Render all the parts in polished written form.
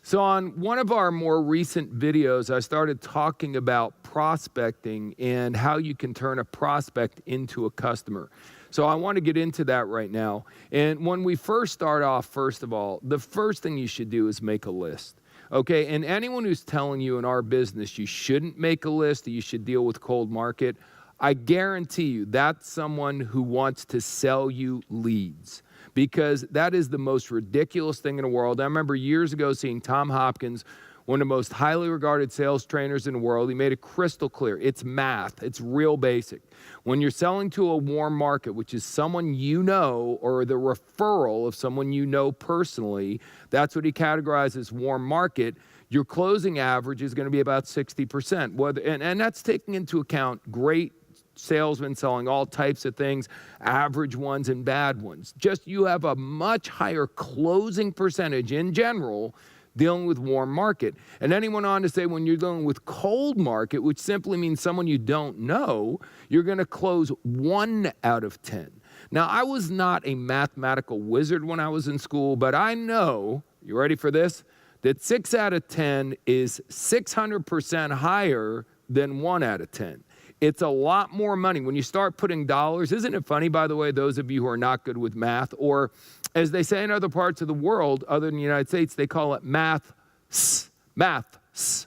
So on one of our more recent videos, I started talking about prospecting and how you can turn a prospect into a customer. So I want to get into that right now. And when we first start off, first of all, the first thing you should do is make a list. Okay, and anyone who's telling you in our business you shouldn't make a list, that you should deal with cold market, I guarantee you that's someone who wants to sell you leads, because that is the most ridiculous thing in the world. I remember years ago seeing Tom Hopkins, one of the most highly regarded sales trainers in the world. He made it crystal clear. It's math. It's real basic. When you're selling to a warm market, which is someone you know, or the referral of someone you know personally, that's what he categorizes as warm market, your closing average is going to be about 60%. And that's taking into account great salesmen selling all types of things, average ones and bad ones. Just you have a much higher closing percentage in general dealing with warm market. And then he went on to say when you're dealing with cold market, which simply means someone you don't know, you're going to close 1 out of 10. Now, I was not a mathematical wizard when I was in school, but I know, you ready for this, that 6 out of 10 is 600% higher than 1 out of 10. It's a lot more money. When you start putting dollars, isn't it funny, by the way, those of you who are not good with math, or as they say in other parts of the world, other than the United States, they call it maths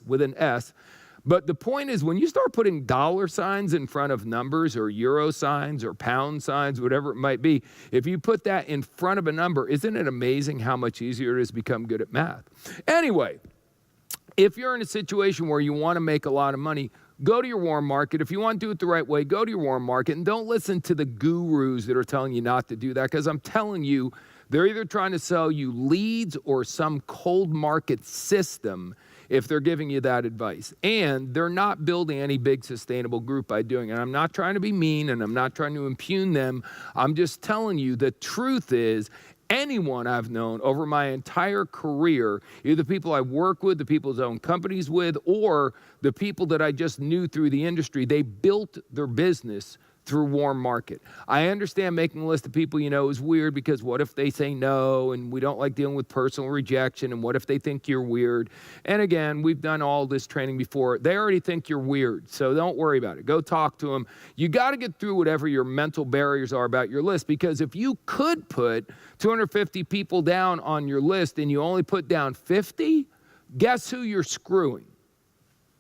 with an S. But the point is, when you start putting dollar signs in front of numbers, or euro signs, or pound signs, whatever it might be, if you put that in front of a number, isn't it amazing how much easier it is to become good at math? Anyway, if you're in a situation where you want to make a lot of money, go to your warm market. If you want to do it the right way, go to your warm market, and don't listen to the gurus that are telling you not to do that, because I'm telling you, they're either trying to sell you leads or some cold market system if they're giving you that advice. And they're not building any big sustainable group by doing it. I'm not trying to be mean, and I'm not trying to impugn them. I'm just telling you the truth is, anyone I've known over my entire career, either the people I work with, the people who's own companies with, or the people that I just knew through the industry, they built their business through warm market. I understand making a list of people you know is weird, because what if they say no, and we don't like dealing with personal rejection, and what if they think you're weird? And again, we've done all this training before. They already think you're weird, so don't worry about it. Go talk to them. You got to get through whatever your mental barriers are about your list, because if you could put 250 people down on your list and you only put down 50, guess who you're screwing?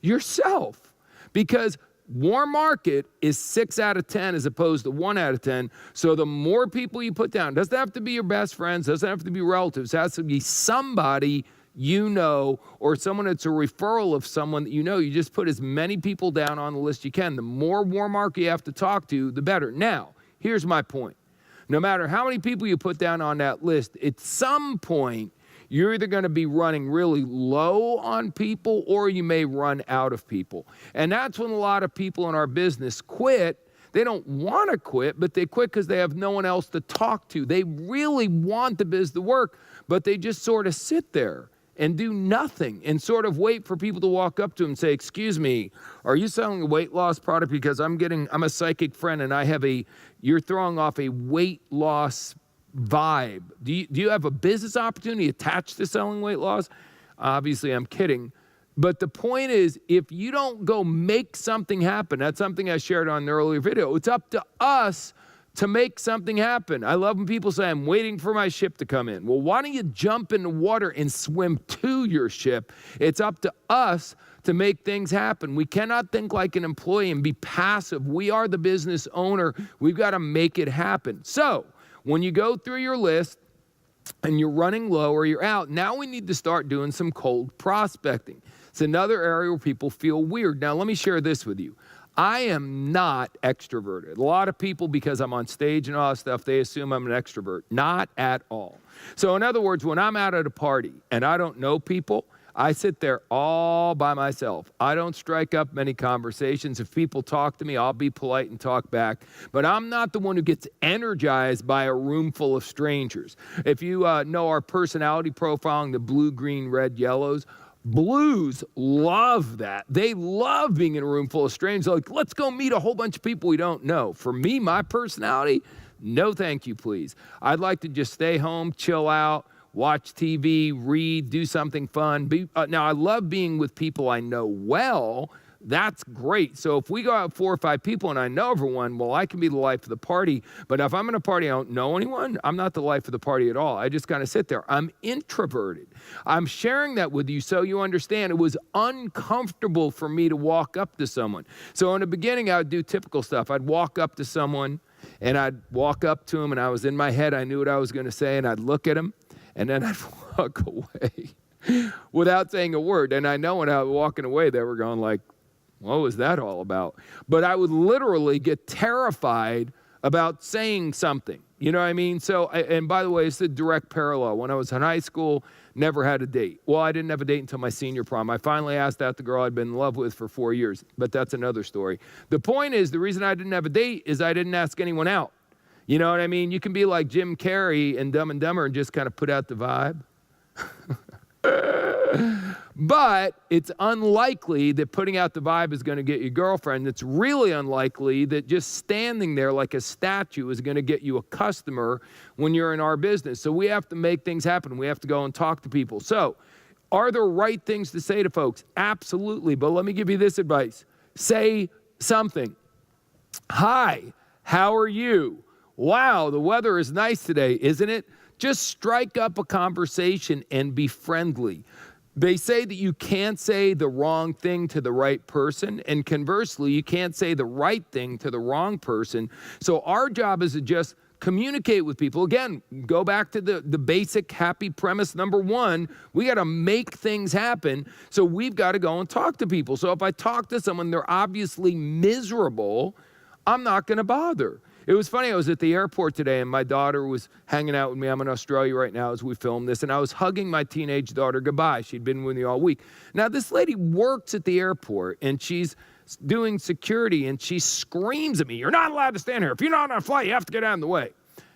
Yourself. Because warm market is 6 out of 10 as opposed to 1 out of 10. So the more people you put down, doesn't have to be your best friends, doesn't have to be relatives, it has to be somebody you know, or someone that's a referral of someone that you know. You just put as many people down on the list you can. The more warm market you have to talk to, the better. Now, here's my point. No matter how many people you put down on that list, at some point, you're either going to be running really low on people, or you may run out of people. And that's when a lot of people in our business quit. They don't want to quit, but they quit because they have no one else to talk to. They really want the biz to work, but they just sort of sit there and do nothing and sort of wait for people to walk up to them and say, excuse me, are you selling a weight loss product? Because I'm a psychic friend, and you're throwing off a weight loss vibe. Do you have a business opportunity attached to selling weight loss? Obviously, I'm kidding. But the point is, if you don't go make something happen, that's something I shared on an earlier video. It's up to us to make something happen. I love when people say, I'm waiting for my ship to come in. Well, why don't you jump in the water and swim to your ship? It's up to us to make things happen. We cannot think like an employee and be passive. We are the business owner. We've got to make it happen. So when you go through your list and you're running low or you're out, now we need to start doing some cold prospecting. It's another area where people feel weird. Now, let me share this with you. I am not extroverted. A lot of people, because I'm on stage and all that stuff, they assume I'm an extrovert. Not at all. So in other words, when I'm out at a party and I don't know people, I sit there all by myself. I don't strike up many conversations. If people talk to me, I'll be polite and talk back. But I'm not the one who gets energized by a room full of strangers. If you know our personality profiling, the blue, green, red, yellows, Blues love that. They love being in a room full of strangers. Like, let's go meet a whole bunch of people we don't know. For me, my personality, no thank you, please. I'd like to just stay home, chill out, watch TV, read, do something fun. Now, I love being with people I know well. That's great. So if we go out 4 or 5 people and I know everyone, well, I can be the life of the party. But if I'm in a party, I don't know anyone, I'm not the life of the party at all. I just kind of sit there. I'm introverted. I'm sharing that with you so you understand it was uncomfortable for me to walk up to someone. So in the beginning, I would do typical stuff. I'd walk up to someone and I'd walk up to him and I was in my head, I knew what I was going to say, and I'd look at him and then I'd walk away without saying a word. And I know when I was walking away, they were going like, what was that all about? But I would literally get terrified about saying something. You know what I mean? So, and by the way, it's a direct parallel. When I was in high school, never had a date. Well, I didn't have a date until my senior prom. I finally asked out the girl I'd been in love with for 4 years, but that's another story. The point is, the reason I didn't have a date is I didn't ask anyone out. You know what I mean? You can be like Jim Carrey in Dumb and Dumber and just kind of put out the vibe. But it's unlikely that putting out the vibe is going to get you a girlfriend. It's really unlikely that just standing there like a statue is going to get you a customer when you're in our business. So we have to make things happen. We have to go and talk to people. So are there right things to say to folks? Absolutely. But let me give you this advice. Say something. Hi, how are you? Wow, the weather is nice today, isn't it? Just strike up a conversation and be friendly. They say that you can't say the wrong thing to the right person, and conversely, you can't say the right thing to the wrong person. So our job is to just communicate with people. Again, go back to the basic happy premise number 1. We got to make things happen, so we've got to go and talk to people. So if I talk to someone, they're obviously miserable, I'm not going to bother. It was funny, I was at the airport today and my daughter was hanging out with me. I'm in Australia right now as we film this, and I was hugging my teenage daughter goodbye. She'd been with me all week. Now, this lady works at the airport and she's doing security and she screams at me, "You're not allowed to stand here. If you're not on a flight, you have to get out of the way."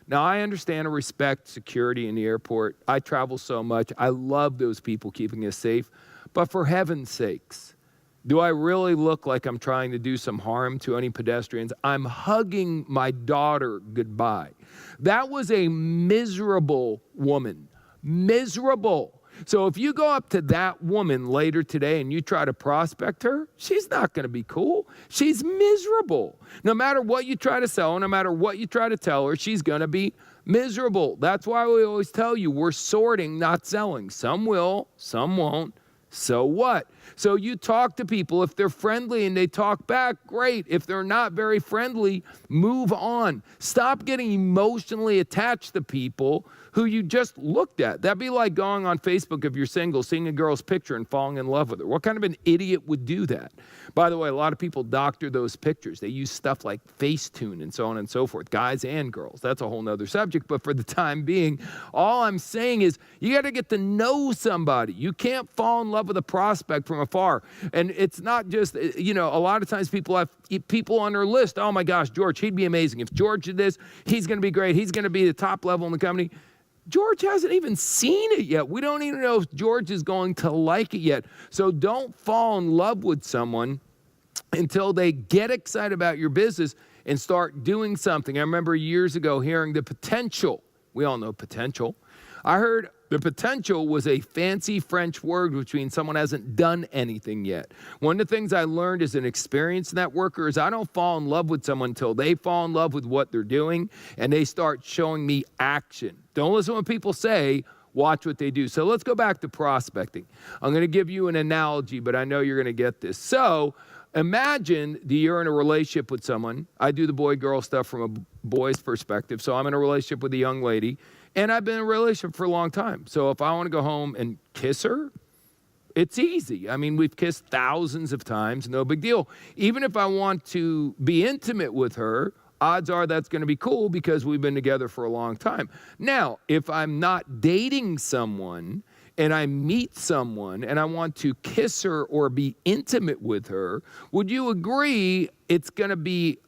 Now, I understand and respect security in the airport. I travel so much. I love those people keeping us safe. But for heaven's sakes, do I really look like I'm trying to do some harm to any pedestrians? I'm hugging my daughter goodbye. That was a miserable woman. Miserable. So if you go up to that woman later today and you try to prospect her, she's not going to be cool. She's miserable. No matter what you try to sell, no matter what you try to tell her, she's going to be miserable. That's why we always tell you we're sorting, not selling. Some will, some won't. So what? So you talk to people. If they're friendly and they talk back, great. If they're not very friendly, move on. Stop getting emotionally attached to people who you just looked at. That'd be like going on Facebook if you're single, seeing a girl's picture and falling in love with her. What kind of an idiot would do that? By the way, a lot of people doctor those pictures. They use stuff like Facetune and so on and so forth, guys and girls. That's a whole nother subject. But for the time being, all I'm saying is you got to get to know somebody. You can't fall in love with a prospect from afar. And it's not just, a lot of times people have people on their list. Oh my gosh, George, he'd be amazing. If George did this, he's going to be great. He's going to be the top level in the company. George hasn't even seen it yet. We don't even know if George is going to like it yet. So don't fall in love with someone until they get excited about your business and start doing something. I remember years ago hearing the potential. We all know potential. I heard the potential was a fancy French word which means someone hasn't done anything yet. One of the things I learned as an experienced networker is I don't fall in love with someone until they fall in love with what they're doing and they start showing me action. Don't listen when people say, watch what they do. So let's go back to prospecting. I'm going to give you an analogy, but I know you're going to get this. So imagine that you're in a relationship with someone. I do the boy-girl stuff from a boy's perspective. So I'm in a relationship with a young lady. And I've been in a relationship for a long time. So if I want to go home and kiss her, it's easy. I mean, we've kissed thousands of times, no big deal. Even if I want to be intimate with her, odds are that's going to be cool because we've been together for a long time. Now, if I'm not dating someone and I meet someone and I want to kiss her or be intimate with her, would you agree it's going to be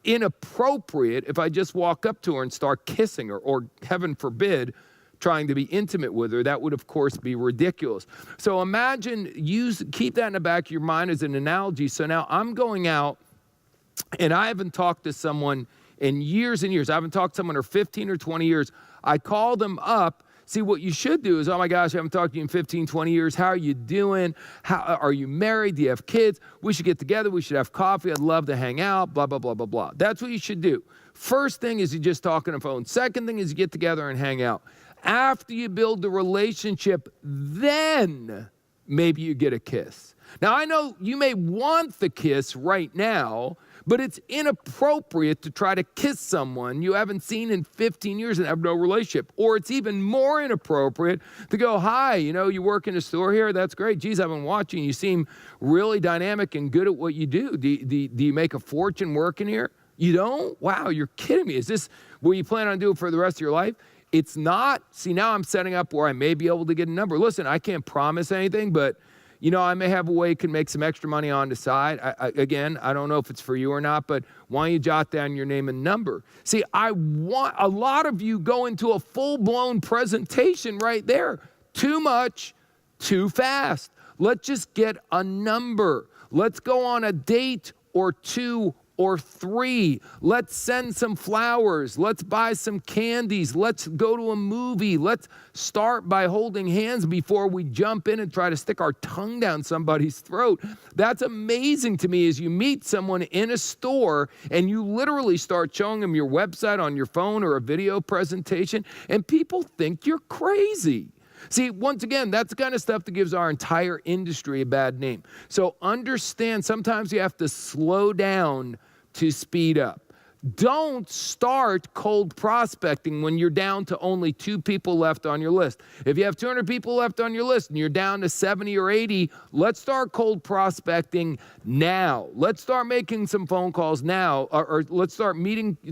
inappropriate if I just walk up to her and start kissing her, or heaven forbid, trying to be intimate with her? That would, of course, be ridiculous. So imagine, keep that in the back of your mind as an analogy. So now I'm going out and I haven't talked to someone in years and years. I haven't talked to someone for 15 or 20 years. I call them up See, what you should do is, oh my gosh, I haven't talked to you in 15, 20 years. How are you doing? Are you married? Do you have kids? We should get together. We should have coffee. I'd love to hang out, blah, blah, blah, blah, blah. That's what you should do. First thing is you just talk on the phone. Second thing is you get together and hang out. After you build the relationship, then maybe you get a kiss. Now, I know you may want the kiss right now, but it's inappropriate to try to kiss someone you haven't seen in 15 years and have no relationship. Or it's even more inappropriate to go, hi, you work in a store here? That's great. Geez, I've been watching. You seem really dynamic and good at what you do. Do you make a fortune working here? You don't? Wow, you're kidding me. Is this what you plan on doing for the rest of your life? It's not. See, now I'm setting up where I may be able to get a number. Listen, I can't promise anything, but I may have a way can make some extra money on the side. Again, I don't know if it's for you or not, but why don't you jot down your name and number? See, I want a lot of you go into a full-blown presentation right there. Too much, too fast. Let's just get a number. Let's go on a date or two or three. Let's send some flowers. Let's buy some candies. Let's go to a movie. Let's start by holding hands before we jump in and try to stick our tongue down somebody's throat. That's amazing to me, as you meet someone in a store and you literally start showing them your website on your phone or a video presentation, and people think you're crazy. See, once again, that's the kind of stuff that gives our entire industry a bad name. So understand, sometimes you have to slow down to speed up. Don't start cold prospecting when you're down to only 2 people left on your list. If you have 200 people left on your list and you're down to 70 or 80, let's start cold prospecting now. Let's start making some phone calls now, or let's start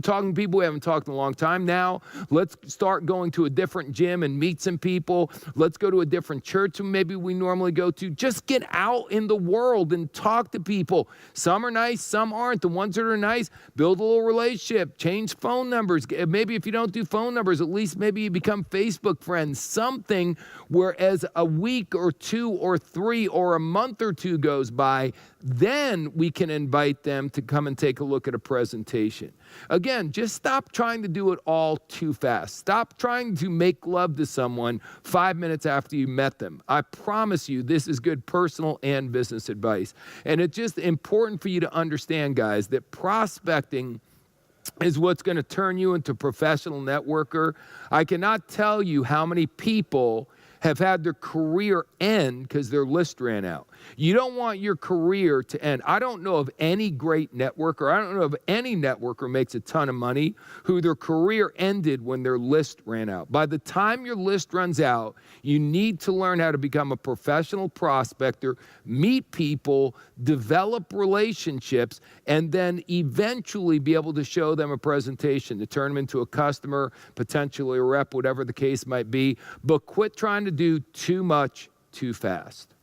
talking to people we haven't talked in a long time now. Let's start going to a different gym and meet some people. Let's go to a different church than maybe we normally go to. Just get out in the world and talk to people. Some are nice, some aren't. The ones that are nice, build a little relationship, change phone numbers. Maybe if you don't do phone numbers, at least maybe you become Facebook friends, something, whereas a week or 2 or 3 or a month or 2 goes by, then we can invite them to come and take a look at a presentation. Again, just stop trying to do it all too fast. Stop trying to make love to someone 5 minutes after you met them. I promise you, this is good personal and business advice. And it's just important for you to understand, guys, that prospecting is what's going to turn you into a professional networker. I cannot tell you how many people have had their career end because their list ran out. You don't want your career to end. I don't know of any great networker. I don't know of any networker makes a ton of money who their career ended when their list ran out. By the time your list runs out, you need to learn how to become a professional prospector, meet people, develop relationships, and then eventually be able to show them a presentation to turn them into a customer, potentially a rep, whatever the case might be. But quit trying to do too much too fast.